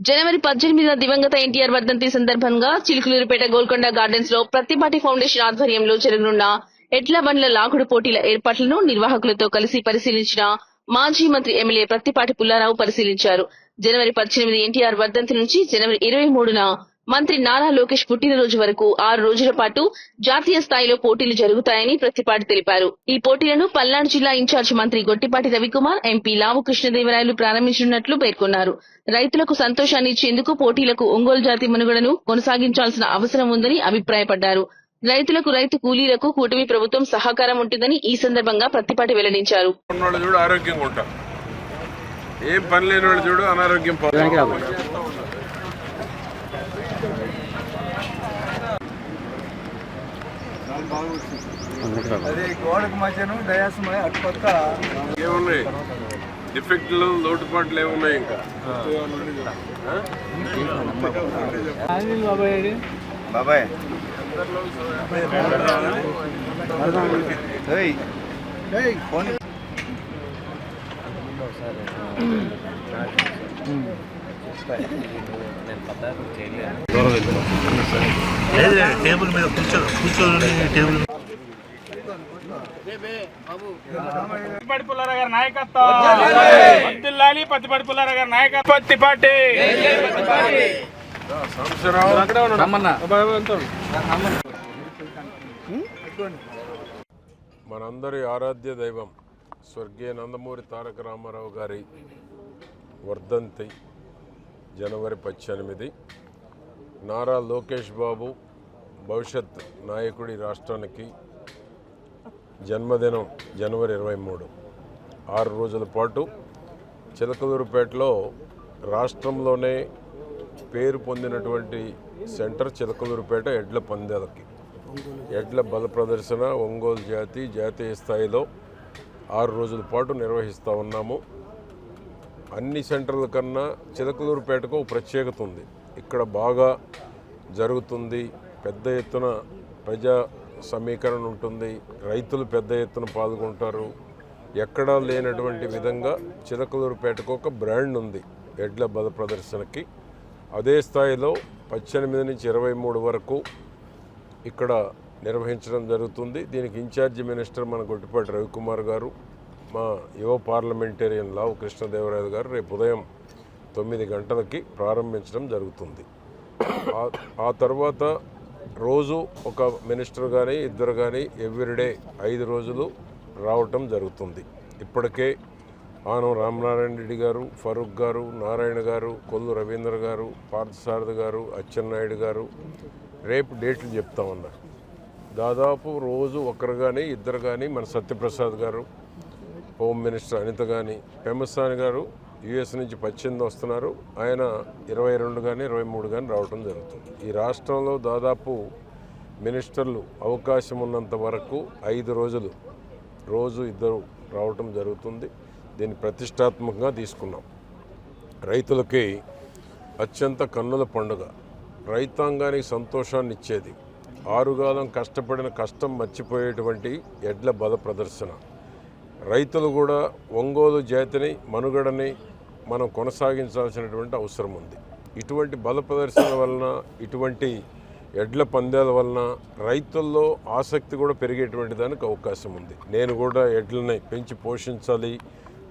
జనవరి 18న దివంగత ఎన్టీఆర్ వర్ధంతి సందర్భంగా చిలుకలూరిపేట గోల్కొండ గార్డెన్స్ లో ప్రతిపాటి ఫౌండేషన్ ఆధ్వర్యంలో జరగనున్న ఎడ్ల బండ్ల లాగుడు పోటీల ఏర్పాట్లను నిర్వాహకులతో కలిసి పరిశీలించిన మాజీ మంత్రి ఎమ్మెల్యే ప్రత్తిపాటి పుల్లారావు పరిశీలించారు. జనవరి 18 ఎన్టీఆర్ వర్ధంతి నుంచి జనవరి 23న మంత్రి నారా లోకేష్ పుట్టినరోజు వరకు 6 రోజుల పాటు జాతీయ స్థాయిలో పోటీలు జరుగుతాయని ప్రత్తిపాటి తెలిపారు. ఈ పోటీలను పల్నాడు జిల్లా ఇన్ఛార్జి మంత్రి గొట్టిపాటి రవికుమార్, ఎంపీ లావు కృష్ణదేవరాయలు ప్రారంభించనున్నట్లు పేర్కొన్నారు. రైతులకు సంతోషాన్ని ఇచ్చేందుకు పోటీలకు ఒంగోలు జాతి మనుగడను కొనసాగించాల్సిన అవసరం ఉందని అభిప్రాయపడ్డారు. రైతులకు, రైతు కూలీలకు కూటమి ప్రభుత్వం సహకారం ఉంటుందని ఈ సందర్భంగా ప్రత్తిపాటి వెల్లడించారు. ఏం పని లేని వాళ్ళు చూడు అనారోగ్యం ఏమున్నాయి, డిఫెక్ట్లు, లోటుపాట్లు ఏమున్నాయి ఇంకా బాబాయ్ టేబుల్ మీద కూర్చొని టేబుల్ పత్తిపాటి పుల్లారావు గారి నాయకత్వం వర్ధిల్లాలి. పత్తిపాటి పుల్లారావు గారి నాయకత్వం. పత్తిపాటి మనందరి ఆరాధ్య దైవం స్వర్గీయ నందమూరి తారక రామారావు గారి వర్ధంతి జనవరి 18. నారా లోకేష్ బాబు భవిష్యత్ నాయకుడి రాష్ట్రానికి జన్మదినం జనవరి 23. 6 రోజుల పాటు చిలకలూరుపేటలో రాష్ట్రంలోనే పేరు పొందినటువంటి సెంటర్ చిలకలూరుపేట ఎడ్ల పందాలకి, ఎడ్ల బల ప్రదర్శన ఒంగోలు జాతీయ స్థాయిలో 6 రోజుల పాటు నిర్వహిస్తూ ఉన్నాము. అన్ని సెంటర్ల కన్నా చిలకలూరుపేటకు ప్రత్యేకత ఉంది. ఇక్కడ బాగా జరుగుతుంది, పెద్ద ఎత్తున ప్రజా సమీకరణ ఉంటుంది, రైతులు పెద్ద ఎత్తున పాల్గొంటారు. ఎక్కడా లేనటువంటి విధంగా చిలకలూరుపేటకు ఒక బ్రాండ్ ఉంది ఎడ్ల బల ప్రదర్శనకి. అదే స్థాయిలో 18 నుంచి 23 వరకు ఇక్కడ నిర్వహించడం జరుగుతుంది. దీనికి ఇన్ఛార్జి మినిస్టర్ మన గొట్టిపాటి రవికుమార్ గారు, మా యువ పార్లమెంటేరియన్ లావు కృష్ణదేవరాయలు గారు రేపు ఉదయం 9 గంటలకి ప్రారంభించడం జరుగుతుంది. ఆ తర్వాత రోజు ఒక మినిస్టర్ కానీ ఇద్దరు కానీ ఎవ్రీడే 5 రోజులు రావటం జరుగుతుంది. ఇప్పటికే ఆనం రామనారాయణ రెడ్డి గారు, ఫరూక్ గారు, నారాయణ గారు, కొల్లు రవీంద్ర గారు, పార్థసారథి గారు, అచ్చెన్నాయుడు గారు రేపు డేట్లు చెప్తామన్నారు. దాదాపు రోజు ఒకరు కానీ ఇద్దరు కానీ, మన సత్యప్రసాద్ గారు, హోమ్ మినిస్టర్ అనిత కానీ, పెమ్మసాని గారు యుఎస్ నుంచి 18 వస్తున్నారు, ఆయన 22 కానీ 23 కానీ రావటం జరుగుతుంది. ఈ రాష్ట్రంలో దాదాపు మినిస్టర్లు అవకాశం ఉన్నంత వరకు 5 రోజులు రోజు ఇద్దరు రావటం జరుగుతుంది. దీన్ని ప్రతిష్టాత్మకంగా తీసుకున్నాం. రైతులకి అత్యంత కన్నుల పండుగ, రైతాంగానికి సంతోషాన్ని ఇచ్చేది, ఆరుగాలం కష్టపడిన కష్టం మర్చిపోయేటువంటి ఎడ్ల బల ప్రదర్శన. రైతులు కూడా ఒంగోలు జాతిని మనుగడని మనం కొనసాగించాల్సినటువంటి అవసరం ఉంది. ఇటువంటి బల ప్రదర్శన వలన, ఇటువంటి ఎడ్ల పందాల వలన రైతుల్లో ఆసక్తి కూడా పెరిగేటువంటి దానికి అవకాశం ఉంది. నేను కూడా ఎడ్లని పెంచి పోషించాలి,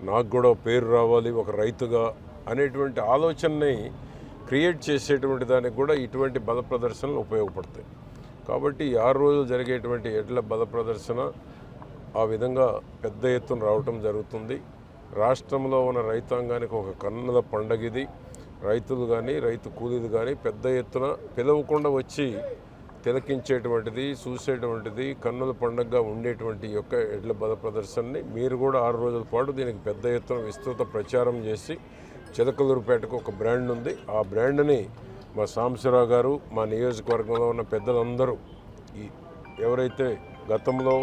నాకు కూడా పేరు రావాలి ఒక రైతుగా అనేటువంటి ఆలోచనని క్రియేట్ చేసేటువంటి దానికి కూడా ఇటువంటి బల ప్రదర్శనలు ఉపయోగపడతాయి. కాబట్టి 6 రోజులు జరిగేటువంటి ఎడ్ల బల ప్రదర్శన ఆ విధంగా పెద్ద ఎత్తున రావటం జరుగుతుంది. రాష్ట్రంలో ఉన్న రైతాంగానికి ఒక కన్నుల పండగ ఇది. రైతులు కానీ రైతు కూలీలు కానీ పెద్ద ఎత్తున పిలవకుండా వచ్చి తిలకించేటువంటిది, చూసేటువంటిది, కన్నుల పండగగా ఉండేటువంటి యొక్క ఎడ్ల బల ప్రదర్శనని మీరు కూడా 6 రోజుల పాటు దీనికి పెద్ద ఎత్తున విస్తృత ప్రచారం చేసి, చిలకలూరుపేటకు ఒక బ్రాండ్ ఉంది, ఆ బ్రాండ్ని మా సాంబశివరావు గారు, మా నియోజకవర్గంలో ఉన్న పెద్దలందరూ ఎవరైతే గతంలో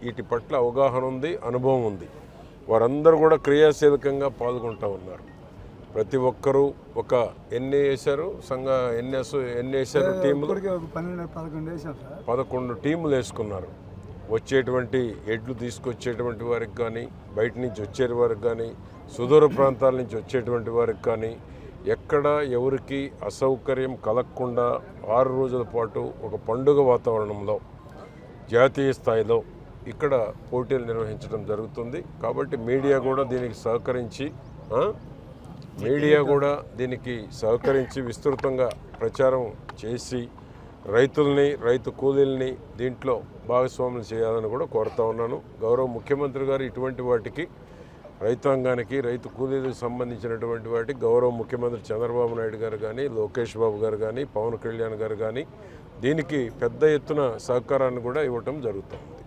వీటి పట్ల అవగాహన ఉంది, అనుభవం ఉంది, వారందరూ కూడా క్రియాశీలకంగా పాల్గొంటూ ఉన్నారు. ప్రతి ఒక్కరూ ఒక ఎన్ని వేశారు ఎన్ని వేశారు టీములు? 11 టీములు వేసుకున్నారు. వచ్చేటువంటి ఎడ్లు తీసుకొచ్చేటువంటి వారికి కానీ, బయట నుంచి వచ్చే వారికి కానీ, సుదూర ప్రాంతాల నుంచి వచ్చేటువంటి వారికి కానీ, ఎక్కడ ఎవరికి అసౌకర్యం కలగకుండా 6 రోజుల పాటు ఒక పండుగ వాతావరణంలో జాతీయ స్థాయిలో ఇక్కడ పోటీలు నిర్వహించడం జరుగుతుంది. కాబట్టి మీడియా కూడా దీనికి సహకరించి విస్తృతంగా ప్రచారం చేసి రైతుల్ని, రైతు కూలీల్ని దీంట్లో భాగస్వాములు చేయాలని కూడా కోరుతా ఉన్నాను. గౌరవ ముఖ్యమంత్రి గారు ఇటువంటి వాటికి, రైతాంగానికి, రైతు కూలీలకు సంబంధించినటువంటి వాటికి గౌరవ ముఖ్యమంత్రి చంద్రబాబు నాయుడు గారు కానీ, లోకేష్ బాబు గారు కానీ, పవన్ కళ్యాణ్ గారు కానీ దీనికి పెద్ద ఎత్తున సహకారాన్ని కూడా ఇవ్వటం జరుగుతుంది.